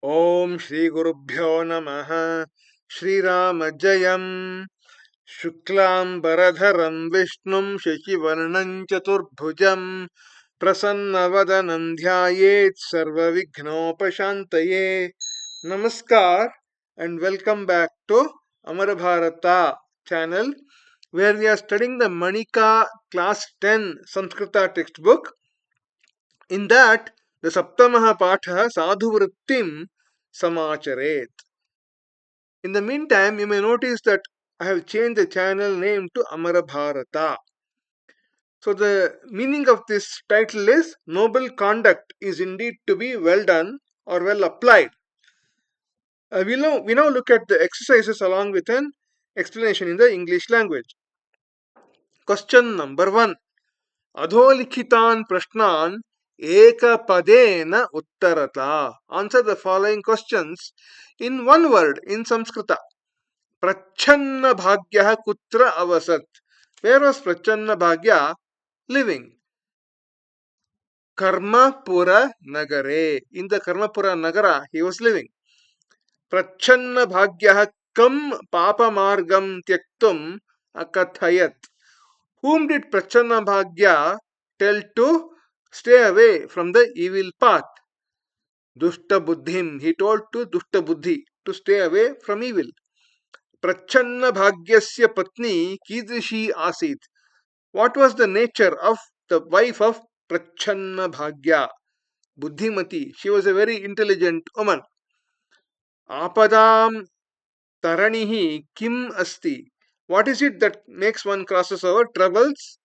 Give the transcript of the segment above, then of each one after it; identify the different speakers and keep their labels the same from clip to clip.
Speaker 1: Om Shri Gurubhyo Namaha. Shri Ram Jayam. Shuklam Baradharam Vishnum Shashivarnam Chaturbhujam Prasanna Dhyayet Sarva Vignopashantaye. Namaskar and welcome back to Amarabharata channel, where we are studying the Manika class 10 Sanskrita textbook. In that, the Saptamaha Patha Saadhuvruttim Samaacharet. In the meantime, you may notice that I have changed the channel name to Amarabharata. So, the meaning of this title is Noble conduct is indeed to be well done or well applied. We now look at the exercises along with an explanation in the English language. Question number 1. Adholikhitan prashnan ekapadena uttarata. Answer the following questions in one word in Samskrita. Prachanna bhagya kutra avasat. Where was Prachanna bhagya living? Karmapura nagare. In the Karmapura nagara he was living. Prachanna bhagya kam papa margam tyaktum akathayat. Whom did Prachanna bhagya tell to stay away from the evil path? Dushta buddhim. He told to Dushta buddhi to stay away from evil. Prachanna bhagyasya patni kidrishi asit. What was the nature of the wife of Prachanna bhagya? Buddhimati. She was a very intelligent woman. Apadam taranihi kim asti. What is it that makes one crosses over troubles?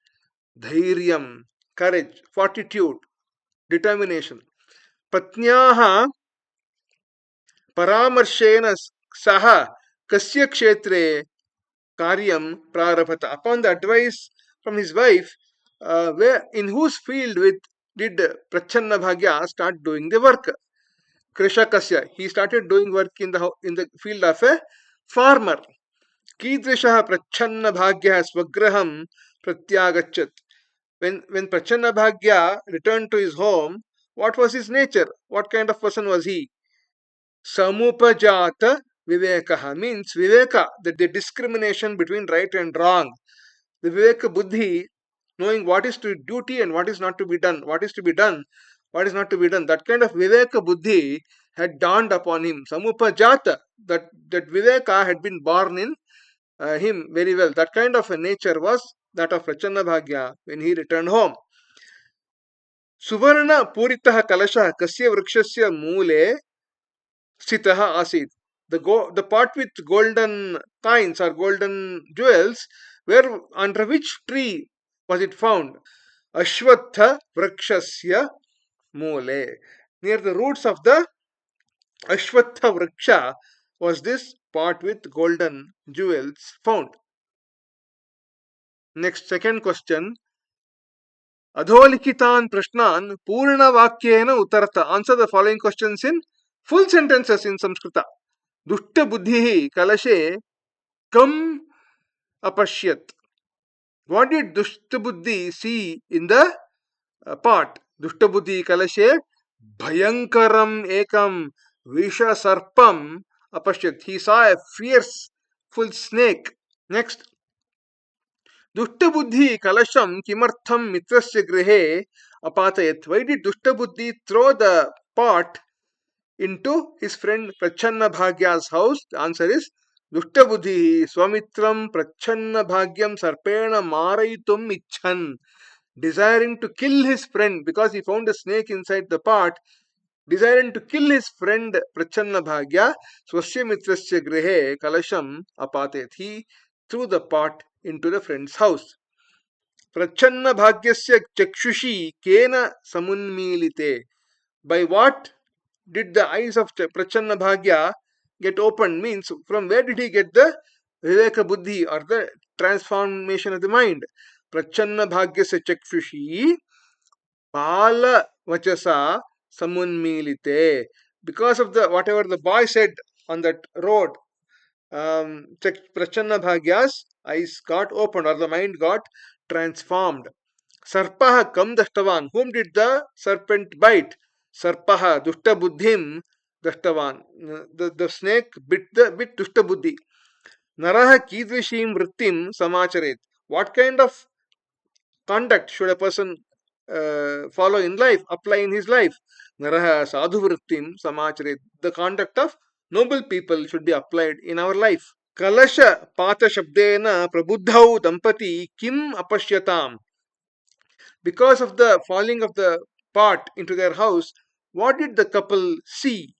Speaker 1: Dhairyam. Courage, fortitude, determination. Patnyaha paramarshena saha kasya kshetre karyam prarabhata. Upon the advice from his wife, where in whose field did Prachanna Bhagya start doing the work? Krishakasya. He started doing work in the field of a farmer. Kidrishaha Prachanna Bhagya swagraham pratyagachat. When Prachanna Bhagya returned to his home, what was his nature? What kind of person was he? Samupajata Vivekaha means Viveka, that the discrimination between right and wrong. The Viveka Buddhi, knowing what is to duty and what is not to be done, what is to be done, what is not to be done. That kind of Viveka Buddhi had dawned upon him. Samupajata, that Viveka had been born in him very well. That kind of a nature was that of Prachanna Bhagya when he returned home. Suvarna Puritah Kalasha Kasya Vrikshasya Mule Sitaha Asid. The pot with golden coins or golden jewels, where under which tree was it found? Ashwatha Vrakshasya Mule. Near the roots of the Ashwatha Vraksha was this pot with golden jewels found. Next, second question. Adholikitan prashnan purna vakyena uttarata. Answer the following questions in full sentences in Samskrita. Dushta buddhi kalashe kam apashyat. What did Dushta buddhi see in the pot? Dushta buddhi kalashe bhayankaram ekam visha sarpam apashyat. He saw a fierce full snake. Next. Dushta buddhi kalasham kimartham mitrasya grihe apatayat. Why did Dushta buddhi throw the pot into his friend Prachanna Bhagya's house? The answer is Dushta buddhi swamitram Prachanna Bhagyam sarpena marayitum icchan. Desiring to kill his friend because he found a snake inside the pot, desiring to kill his friend Prachanna Bhagya, swasya mitrasya grihe kalasham apatayat. He threw the pot into the friend's house. Prachanna Bhagyasya chakshushi kena samunmilite. By what did the eyes of Prachanna Bhagya get opened? Means from where did he get the Viveka Buddhi or the transformation of the mind? Prachanna Bhagyasya chakshushi pala vachasa samunmilite. Because of the whatever the boy said on that road, Prachanna Bhagya's eyes got opened or the mind got transformed. Sarpaha kam dashtavan. Whom did the serpent bite? Sarpaha dushta buddhim Dashtavan. The snake bit Dushta Buddhi. Naraha Kidvishim Vrittim Samacharet. What kind of conduct should a person follow in life, apply in his life? Naraha Saadhuvruttim Samacharet. The conduct of noble people should be applied in our life. कलश पात शब्देन प्रबुद्धौ दंपति किम अपश्यताम. Because of the falling of the pot into their house, what did the couple see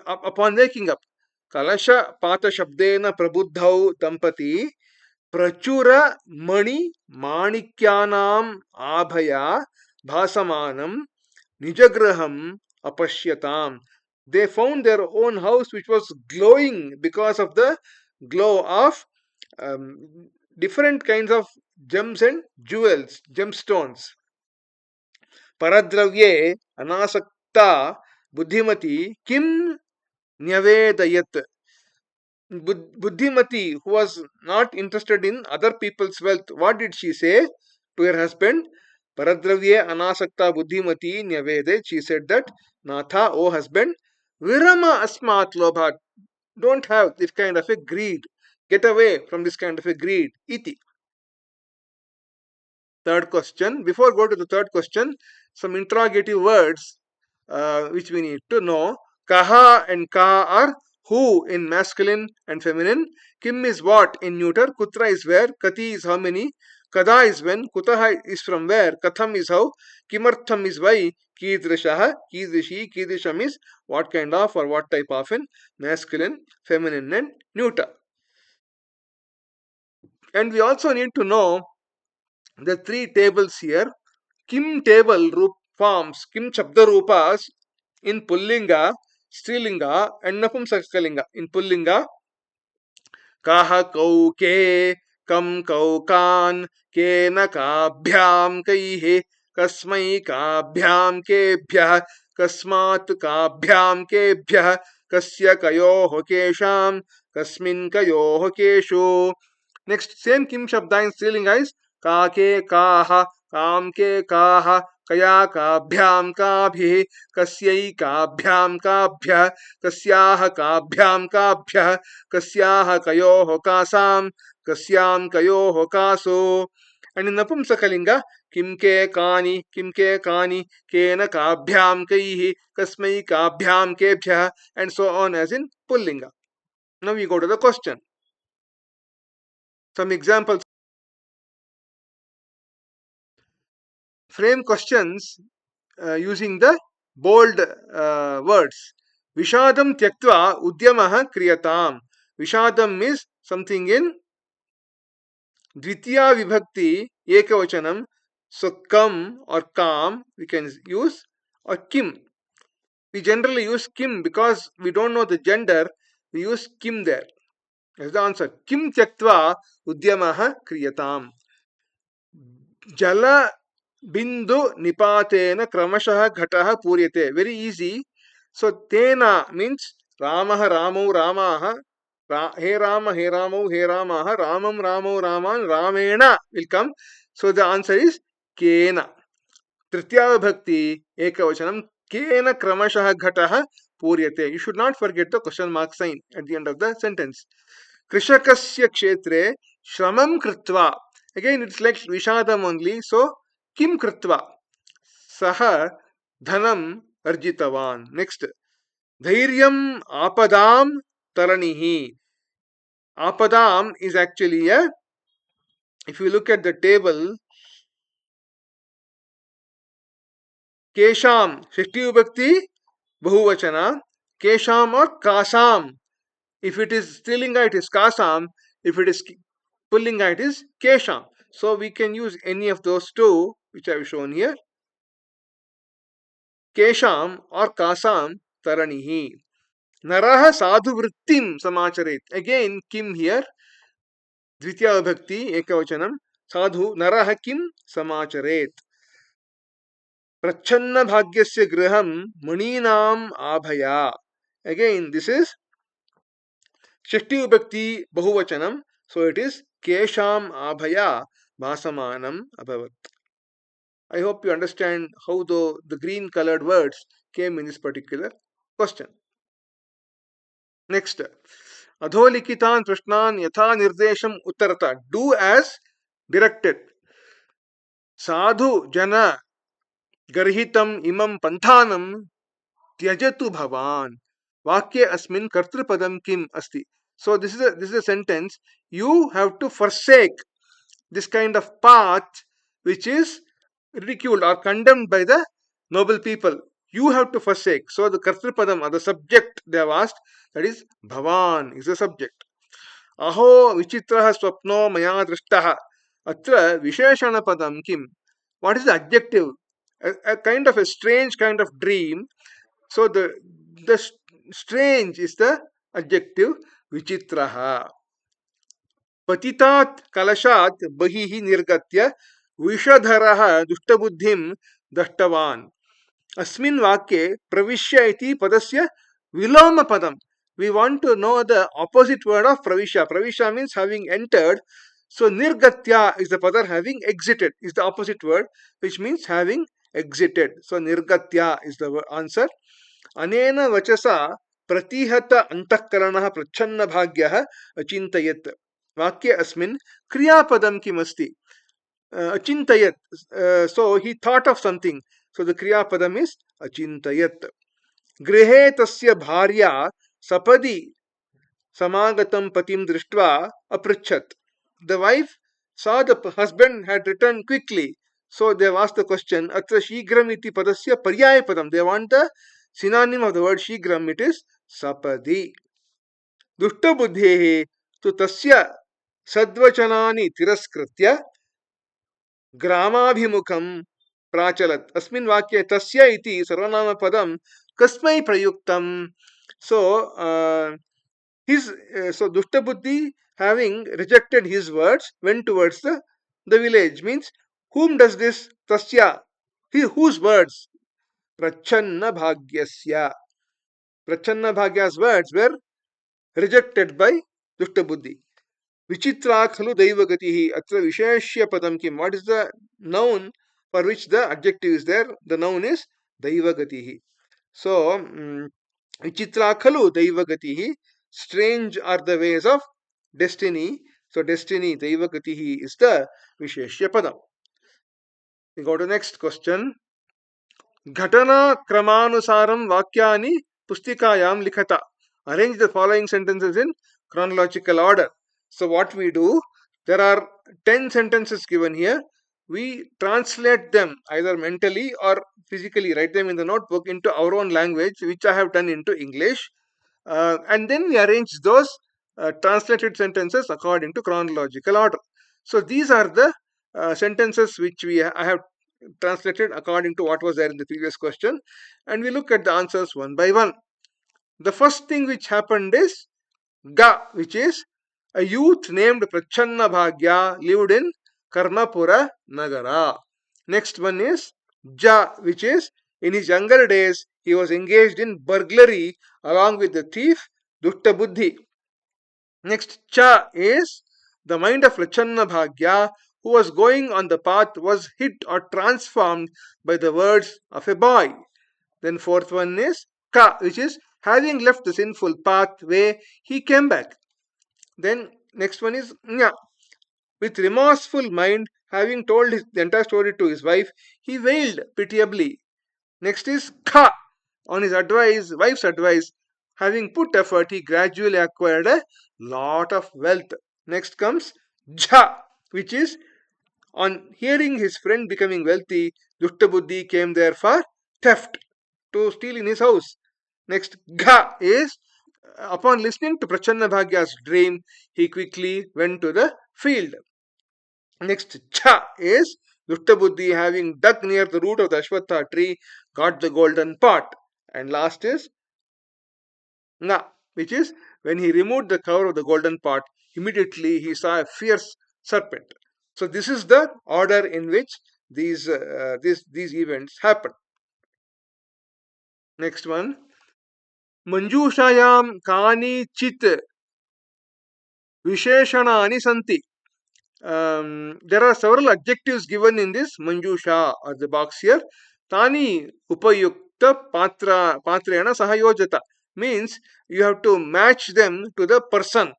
Speaker 1: upon waking up? कलश पात शब्देन प्रबुद्धौ दंपति प्रचुर मणि माणिक्यानाम आभया भासमानम निजगृहम अपश्यताम. They found their own house which was glowing because of the glow of different kinds of gems and jewels, gemstones. Paradravye anasakta buddhimati kim nyavedayat. Buddhimati, who was not interested in other people's wealth, what did she say to her husband? Paradravye anasakta buddhimati nyavede. She said that, Natha, O husband, virama asmat lobhat. Don't have this kind of a greed. Get away from this kind of a greed. Iti. Third question. Before go to the third question, some interrogative words which we need to know. Kaha and ka are who in masculine and feminine. Kim is what in neuter. Kutra is where. Kati is how many. Kada is when. Kutaha is from where. Katham is how. Kimartham is why. Kidrishaha, Kidrishi, Kidrisham is what kind of or what type of in masculine, feminine and neuter. And we also need to know the three tables here. Kim table forms Kim Chabda Rupas in Pullinga, Strilinga, and Napumsakalinga. In Pullinga, Kaha Kau Ke, Kam Kau Kan, Ke Nakabhyam Kaihe, Kasmai Kabhyam Kebhyah, Kasmat Kabhyam Kebhyah, Kasya Kayoho Kesham, Kasmin Kayoho Keshu. Next, same Kim Shabda in Strilinga is Ka Ke Kaha, Kam Ke Kaha, Kaya Kabhyam Kabhi, Kasyai Kabhyam Kabhyah, Kasyaha Kabhyam Kabhyah, Kasyaha Kayoho Kasam, Kasyam Kayoho Kaso. And in Napumsakalinga, Kimke Kani, Kimke Kani, Kena Kabhyam Kaihi, Kasmai Kabhyam Kebhyah, and so on as in Pullinga. Now we go to the question. Some examples. Frame questions using the bold words. Vishadam tyaktva udyamaha kriyatam. Vishadam is something in Dvitiya vibhakti ekavachanam. So kam or kam we can use, or kim. We generally use kim because we don't know the gender. We use kim there. That's the answer. Kim tyaktva udyamaha kriyatam. Jala Bindu Nipatena Kramashah Ghataha Puryate. Very easy. So Tena means Ramaha Ramu Ramaha. He Rama, He Ramu, He Ramaha, Ramam Ramu Raman, Ramena will come. So the answer is Kena. Tritya Bhakti Ekavachanam Kena Kramashah Ghataha Puryate. You should not forget the question mark sign at the end of the sentence. Krishakasya Kshetre Shramam Kritva. Again, it's like Vishadam only. So Kim Kritva Saha Dhanam Arjitavan. Next. Dhairyam Apadam Taranihi. Apadam is actually a, if you look at the table, Kesham, Shishti Vibhakti, Bahuvachana, Kesham or Kasam. If it is Strilinga, it is Kasam. If it is Pullinga, it is Kesham. So we can use any of those two, which I have shown here. Kesham or Kasam Taranihi. Naraha Saadhuvruttim Samaacharet. Again, Kim here. Dvitiya Vibhakti, Ekavachanam. Sadhu, Naraha Kim Samaacharet. Prachanna Bhagyasya Griham Muninam Abhaya. Again, this is Shishti Vibhakti Bahuvachanam. So it is Kesham Abhaya Bhasamanam Abhavat. I hope you understand how the green colored words came in this particular Question. Next. Adholikitan prashnan yatha nirdesham uttarata. Do as directed. Sadhu jana garhitam imam panthanam त्यजतु भवान वाक्ये अस्मिन् कर्तृपदम किम अस्ति. So this is a sentence. You have to forsake this kind of path which is ridiculed or condemned by the noble people. You have to forsake. So the kartrupadam or the subject they have asked, that is bhavan is the subject. Aho vichitrah swapno maya drishtah. Atra visheshana padam kim. What is the adjective? A kind of a strange kind of dream. So the strange is the adjective vichitraha. Patitat kalashat bahihi nirgatya विषधरः दुष्टबुद्धिं दष्टवान्. अस्मिन् वाक्ये प्रविश्य इति पदस्य विलोम पदम. We want to know the opposite word of pravisha. Pravisha means having entered. So nirgatya is the pada having exited, is the opposite word, which means having exited. So nirgatya is the answer. Anena vachasa pratihata antःकरणः प्रच्छन्न भाग्यः अचिन्तयत्. वाक्ये अस्मिन् क्रियापदं किमस्ति? Achintayat. So he thought of something. So the kriya padam is achintayat. Grihe tasya bharya sapadi samagatam patim drishtva aprichat. The wife saw the husband had returned quickly. So they have asked the question, Atra shigram iti padasya paryaya padam. They want the synonym of the word shigram. It is sapadi. Dushta buddhehe tu tasya sadvachanani tiraskritya ग्रामाभिमुखं प्राचलत्. अस्मिन् वाक्ये तस्य इति सर्वनामपदं कस्मै प्रयुक्तं? So so Dushtabuddhi, having rejected his words, went towards the village. Means whom does this tasya? Whose words? Prachanna bhagyasya. Prachanna bhagya's words were rejected by Dushtabuddhi. Vichitra khalu daivagatihi. Atra visheshya padam kim. What is the noun for which the adjective is there? The noun is daivagatihi. So, vichitra khalu daivagatihi. Strange are the ways of destiny. So, destiny, daivagatihi is the visheshya padam. We go to next question. Ghatana kramanusaram vakyani pustikayam likhata. Arrange the following sentences in chronological order. So what we do, there are 10 sentences given here. We translate them either mentally or physically, write them in the notebook into our own language, which I have done into English. And then we arrange those translated sentences according to chronological order. So these are the sentences which I have translated according to what was there in the previous question. And we look at the answers one by one. The first thing which happened is Ga, which is a youth named Prachanna Bhagya lived in Karnapura Nagara. Next one is Ja, which is in his younger days he was engaged in burglary along with the thief Dutta Buddhi. Next Cha is the mind of Prachanna Bhagya who was going on the path was hit or transformed by the words of a boy. Then fourth one is Ka, which is having left the sinful pathway, he came back. Then next one is Nya. With remorseful mind, having told the entire story to his wife, he wailed pitiably. Next is Kha. On his wife's advice, having put effort, he gradually acquired a lot of wealth. Next comes Jha, which is on hearing his friend becoming wealthy, Dushtabuddhi came there for theft, to steal in his house. Next, Gha is upon listening to Prachanna Bhagya's dream, he quickly went to the field. Next, Cha is Dushtabuddhi, having dug near the root of the Ashwatha tree, got the golden pot. And last is Na, which is when he removed the cover of the golden pot, immediately he saw a fierce serpent. So this is the order in which these events happen. Next one, Manjushayam kani chit visheshanani santi. There are several adjectives given in this Manjusha or the box here. Tani upayukta Dutta Patrena Sahayojata. Means you have to match them to the person.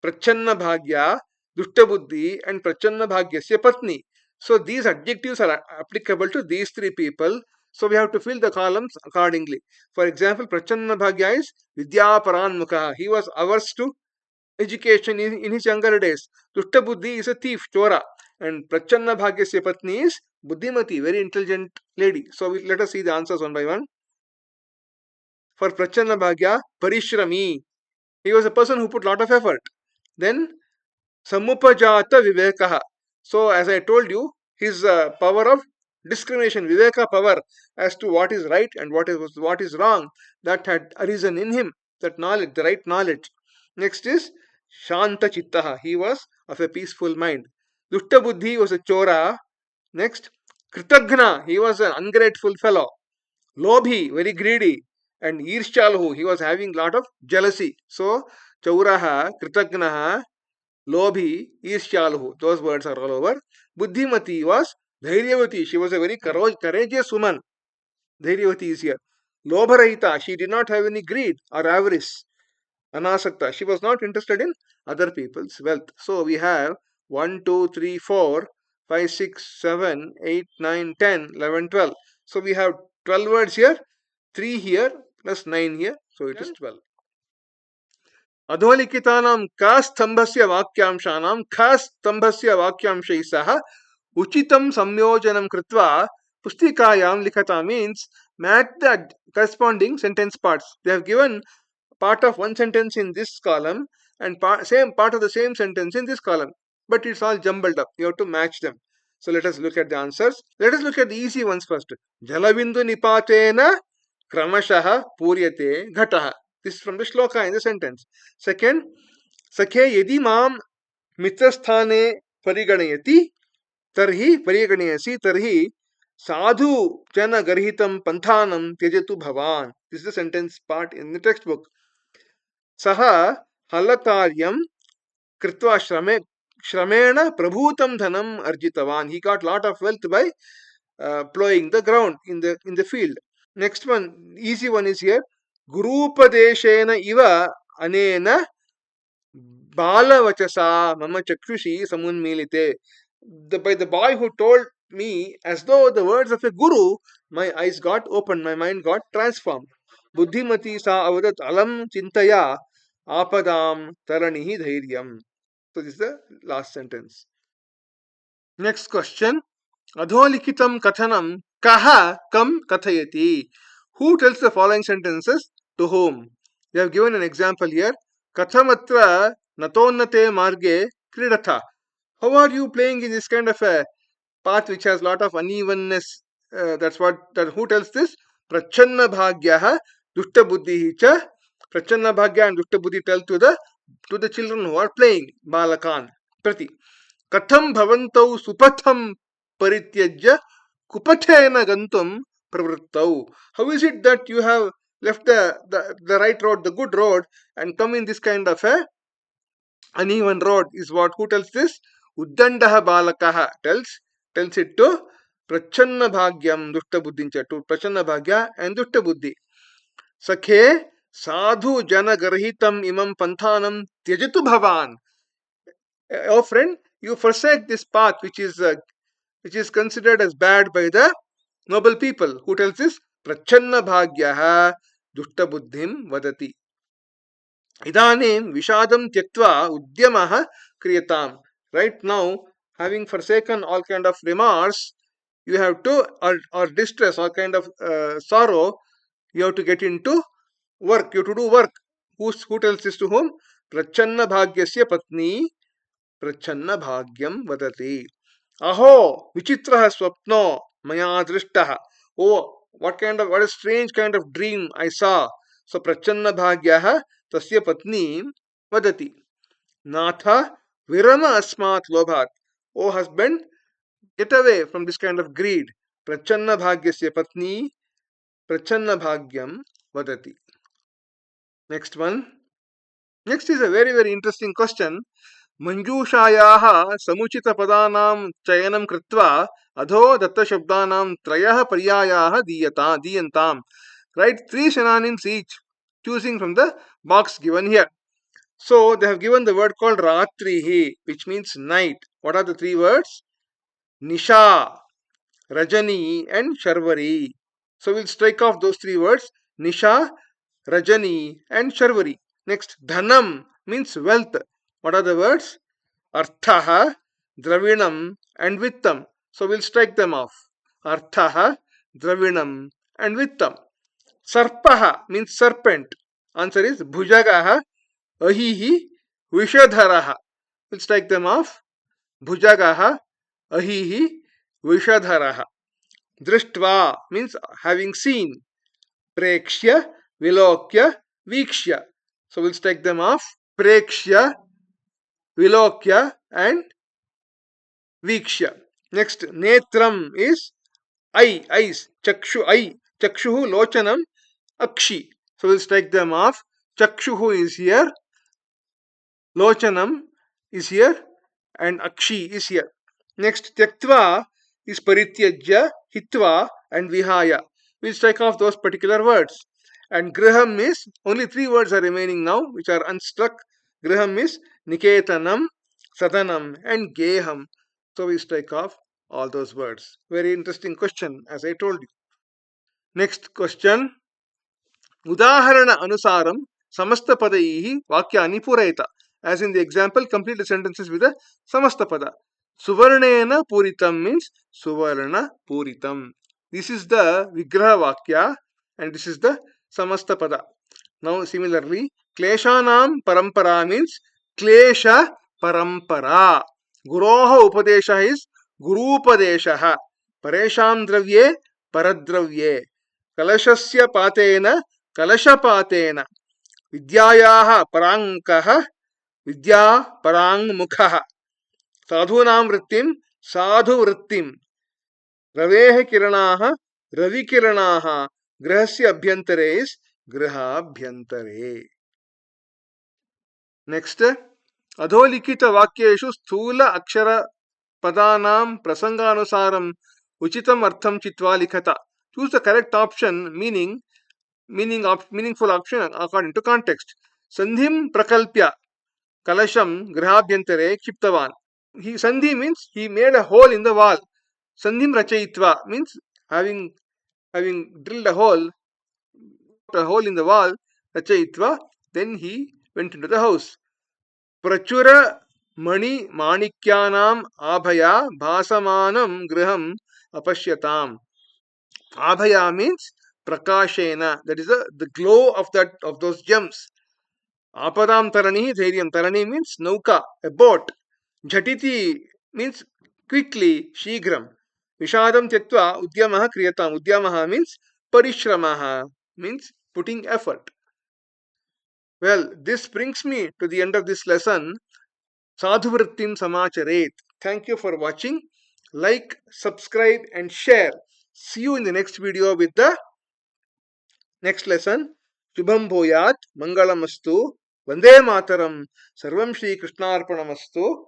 Speaker 1: Prachanna Bhagya, Dushta Buddhi, and Prachanna Bhagyasya Patni. So these adjectives are applicable to these three people. So we have to fill the columns accordingly. For example, Prachanna Bhagya is Vidya Paranmukha. He was averse to education in his younger days. Dushta Buddhi is a thief, Chora. And Prachanna Bhagyasya Patni is Buddhimati, very intelligent lady. So let us see the answers one by one. For Prachanna Bhagya, Parishrami. He was a person who put lot of effort. Then Samupajata Vivekaha. So, as I told you, his power of discrimination, Viveka power as to what is right and what is wrong, that had arisen in him, that knowledge, the right knowledge. Next is Shanta Chittaha. He was of a peaceful mind. Dushta Buddhi was a Chora. Next, Kritagna. He was an ungrateful fellow. Lobhi, very greedy. And Irshchalhu, he was having lot of jealousy. So, Chauraha, Kritagnaha, Lobhi, Irshchalhu. Those words are all over. Buddhimati was Dhairyavati. She was a very courageous woman. Dhairyavati is here. Lobharahita. She did not have any greed or avarice. Anasakta. She was not interested in other people's wealth. So we have 1, 2, 3, 4, 5, 6, 7, 8, 9, 10, 11, 12. So we have 12 words here, 3 here, plus 9 here. So it is 12. अधोलिखितानां स्तंभस्य वाक्यांशानां स्तंभस्य वाक्यांशैः सह उचितं संयोजनं कृत्वा पुस्तिकायां लिखता. Means match the corresponding sentence parts. They have given part of one sentence in this column and same part of the same sentence in this column, but it's all jumbled up. You have to match them. So let us look at the answers. Let us look at the easy ones first. Jalavindu nipatena kramashah puryate ghatah. This is from the shloka in the sentence. Second, sakhe yadi mam mitrasthane pariganayati tarhi pariganayasi tarhi sadhu jana garhitam panthanam त्यजतु bhavan. This is the sentence part in the textbook. Saha halakaryam कृत्वा श्रमेण प्रभूतं धनम अर्जितवान. He got lot of wealth by plowing the ground in the field. Next one, easy one is here. Gurupadeshena iva anena balavachasa mama chakshushi samunmilite. By the boy who told me, as though the words of a guru, my eyes got opened, my mind got transformed. Buddhimati sa avadat alam chintaya apadam taranihi dhairyam. So this is the last sentence. Next question. Adholikitam kathanam kaha kam kathayati. Who tells the following sentences to whom? They have given an example here. Kathamatra natonnate marge kridatha. How are you playing in this kind of a path which has lot of unevenness? Who tells this? Prachanna bhagyaha dushta buddhi cha. Prachanna bhagya and dushta buddhi tell to the children who are playing balakan prati. Katham bhavantau supatham parityajya kupathena gantum pravrittau. How is it that you have left the right road, the good road, and come in this kind of a uneven road? Is what who tells this? Uddandaha balakaha tells it to Prachanna bhagyam dushta buddhincha, to Prachanna bhagya and dushta buddhi. Sakhe sadhu jana garhitam imam panthanam tyajatu bhavan. Oh friend, you forsake this path which is considered as bad by the noble people. Who tells this? Prachanna bhagyaha dushta buddhim vadati. Idanim vishadam tyaktva udyamaha kriyatam. Right now, having forsaken all kind of remorse, you have to, or distress, all kind of sorrow, you have to get into work. You have to do work. Who tells this to whom? Prachanna bhagyasya patni Prachanna bhagyam vadati. Aho vichitrah swapno maya drishtah. Oh, what a strange kind of dream I saw. So Prachanna bhagyah tasya patni vadati. Natha virama asmat lobhat. Oh husband, get away from this kind of greed. Prachanna bhagyasya patni Prachanna bhagyam vadati. Next one. Next is a very, very interesting question. Manjushayaः समुचितपदानां चयनं कृत्वा Adho datta shabdanam trayah paryayaha diyantam. Write 3 synonyms each, choosing from the box given here. So they have given the word called Ratrihi, which means night. What are the 3 words? Nisha, Rajani, and Sharvari. So we'll strike off those 3 words: Nisha, Rajani, and Sharvari. Next, Dhanam means wealth. What are the words? Arthaha, Dravinam, and Vittam. So we'll strike them off. Arthaha, Dravinam, and Vittam. Sarpaha means serpent. Answer is Bhujagaha, Ahihi, Vishadharaha. We'll strike them off. Bhujagaha, Ahihi, Vishadharaha. Drishtva means having seen. Prekshya, Vilokya, Vikshya. So we'll strike them off. Prekshya, Vilokya, and Vikshya. Next, Netram is eyes. Chakshuhu, Lochanam, Akshi. So we'll strike them off. Chakshuhu is here, Lochanam is here, and Akshi is here. Next, Tyaktva is Parityajya, Hitva, and Vihaya. We'll strike off those particular words. And Griham is, only 3 words are remaining now, which are unstruck. Griham is Niketanam, Sadanam, and Geham. So we strike off all those words. Very interesting question, as I told you. Next question. Udaharana anusaram samasta padaihi vakyani purayata. As in the example, complete the sentences with a samasta pada. Suvarnena puritam means suvarna puritam. This is the vigraha vakya and this is the samasta pada. Now similarly, kleshanam parampara means klesha parampara. Guroha upadesha is gurupadesha. Paresham dravye paradravye. Kalashasya patena कलशपातेन विद्यायाः पराङ्कः विद्या पराङ्मुखः साधूनां वृत्तिं साधुवृत्तिं रवेः किरणाः रविकिरणाः गृहस्य अभ्यन्तरे is गृहाभ्यन्तरे. Next, अधोलिखित वाक्येषु स्थूल अक्षर पदानां प्रसंगानुसारं उचितम् अर्थं चित्वा लिखत. Choose the correct option meaningful option according to context. Sandhim prakalpya kalasham grhabhyantere kshiptavan. Sandhi means he made a hole in the wall. Sandhim rachayitva means having drilled a hole in the wall. Rachayitva, then he went into the house. Prachura mani manikyanam abhaya bhasamanam griham apashyatam. Abhaya means prakashena, that is the glow of those gems. Apadam tarani dhairyam. Tarani means nauka, a boat. Jhatiti means quickly, shigram. Vishadam tyaktva udyamaha kriyatam. Udyamaha means parishramaha, means putting effort. Well, this brings me to the end of this lesson. Saadhuvruttim Samaacharet. Thank you for watching. Like, subscribe, and share. See you in the next video with the next lesson. Shubham Bhoyat, Mangalamastu, Vande Mataram, Sarvam Shri Krishnarpanamastu.